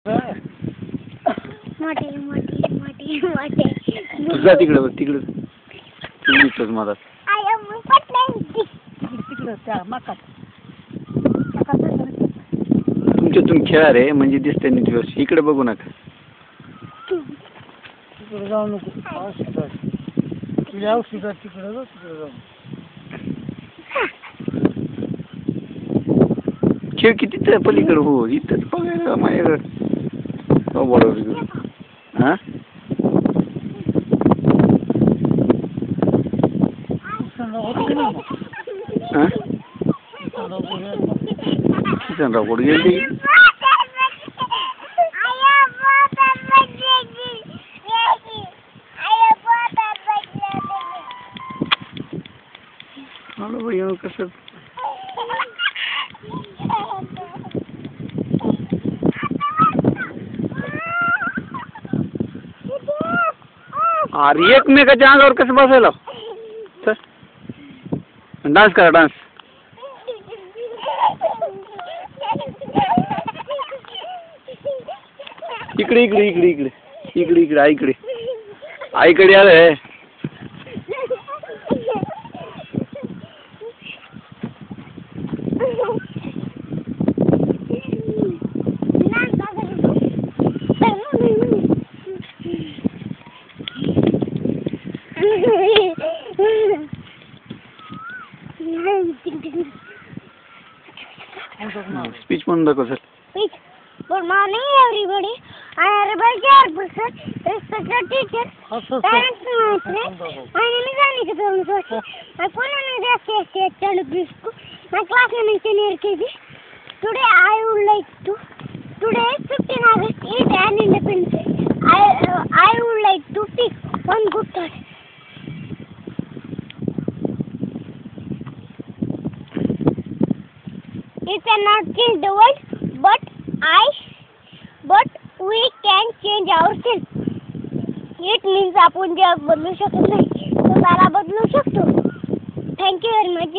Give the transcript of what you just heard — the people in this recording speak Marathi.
मोठे मोठे मोठे मोठे तुझा तिकडे दिसतोस मला. तुमच्यातून खेळा रे, म्हणजे दिसते नाही दिवस. इकडे बघू नका. तिकडे जाऊ नको. तुझ्या औषधात तिकडे जाऊ. खेळ किती तर पलीकडे हो. इथंच बघायला माझ्याकडे बरोबर. हा किसन राव कुठे गेली? कसं अरे एकमेकाच्या अंगावर कसं बसायला. डान्स करा डान्स. इकडे इकडे इकडे इकडे इकडे इकडे आईकडे आईकडे आलंय. स्पीच म्हणून दाखव sir. Good morning, everybody. I am Rebel Professor, respected teacher, parents, and friends. My name is Anika Thomas. I follow in the state Chandra School. My class name is Senior KG. Today is 15 August, 8th and Independence Day. I would like to speak one good thought. You cannot change the world, but we can change ourselves. It means आपण जग बदलू शकत नाही, तर त्याला बदलू शकतो. Thank you very much.